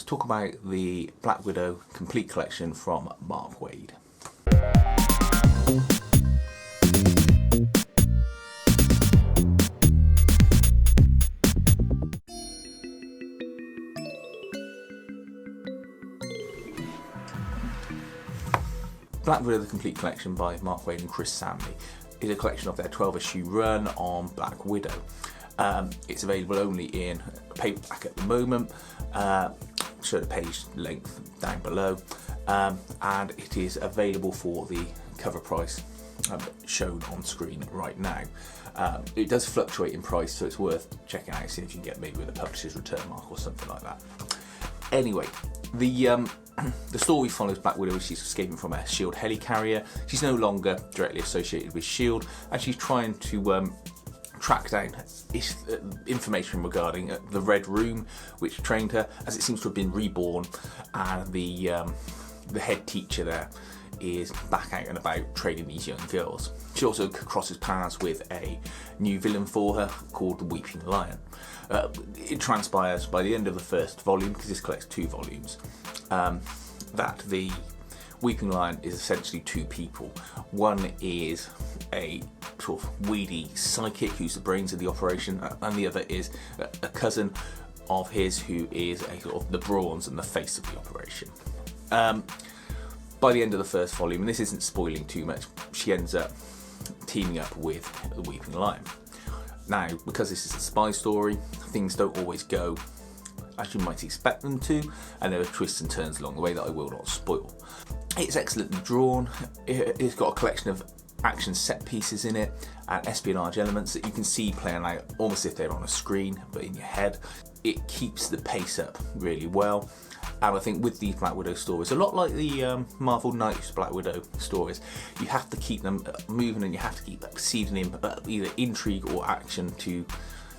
talk about the Black Widow Complete Collection from Mark Waid. Black Widow The Complete Collection by Mark Waid and Chris Samnee is a collection of their 12-issue run on Black Widow. It's available only in paperback at the moment, show the page length down below, and it is available for the cover price shown on screen right now. It does fluctuate in price, so it's worth checking out, seeing if you can get maybe with a publisher's return mark or something like that. Anyway, the story follows Black Widow as she's escaping from a S.H.I.E.L.D. helicarrier. She's no longer directly associated with S.H.I.E.L.D. and she's trying to track down information regarding the Red Room, which trained her, as it seems to have been reborn, and the head teacher there is back out and about training these young girls. She also crosses paths with a new villain for her called the Weeping Lion. It transpires by the end of the first volume, because this collects 2 volumes, that the Weeping Lion is essentially 2 people. One is a sort of weedy psychic who's the brains of the operation, and the other is a cousin of his who is a sort of the brawns and the face of the operation. By the end of the first volume, and this isn't spoiling too much, she ends up teaming up with the Weeping Lion. Now, because this is a spy story, things don't always go as you might expect them to, and there are twists and turns along the way that I will not spoil. It's excellently drawn. It's got a collection of action set pieces in it and espionage elements that you can see playing out almost if they're on a screen, but in your head. It keeps the pace up really well. And I think with these Black Widow stories, a lot like the Marvel Knights Black Widow stories, you have to keep them moving and you have to keep seeding in either intrigue or action to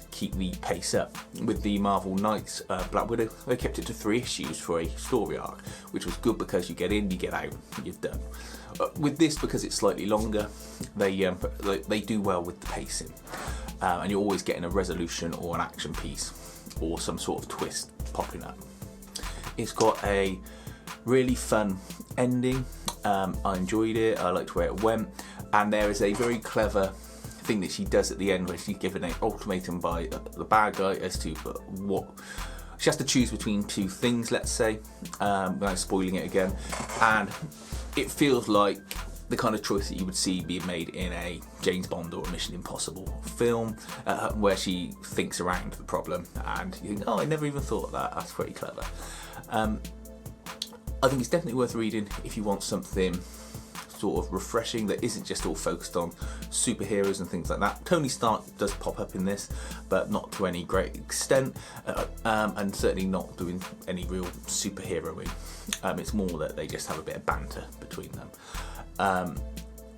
keep the pace up. With the Marvel Knights Black Widow, they kept it to 3 issues for a story arc, which was good because you get in, you get out, you're done. With this, because it's slightly longer, they do well with the pacing, and you're always getting a resolution or an action piece or some sort of twist popping up. It's got a really fun ending. I enjoyed it, I liked where it went, and there is a very clever thing that she does at the end where she's given an ultimatum by the bad guy as to what she has to choose between 2 things, let's say, without spoiling it again, and it feels like the kind of choice that you would see being made in a James Bond or a Mission Impossible film, where she thinks around the problem and you think, oh, I never even thought of that, that's pretty clever. I think it's definitely worth reading if you want something sort of refreshing that isn't just all focused on superheroes and things like that. Tony Stark does pop up in this, but not to any great extent, and certainly not doing any real superheroing. It's more that they just have a bit of banter between them.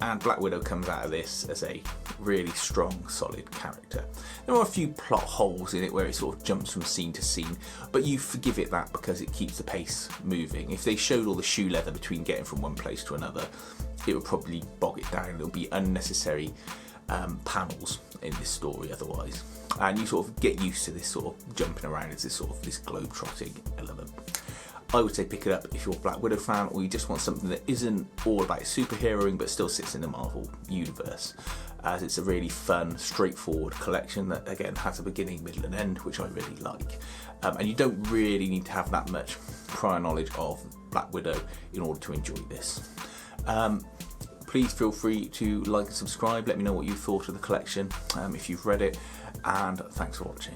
And Black Widow comes out of this as a really strong, solid character. There are a few plot holes in it where it sort of jumps from scene to scene, but you forgive it that because it keeps the pace moving. If they showed all the shoe leather between getting from one place to another, it would probably bog it down. There'll be unnecessary panels in this story otherwise. And you sort of get used to this sort of jumping around as this globe-trotting element. I would say pick it up if you're a Black Widow fan, or you just want something that isn't all about superheroing but still sits in the Marvel universe, as it's a really fun, straightforward collection that again has a beginning, middle and end, which I really like. And you don't really need to have that much prior knowledge of Black Widow in order to enjoy this. Please feel free to like and subscribe, let me know what you thought of the collection if you've read it, and thanks for watching.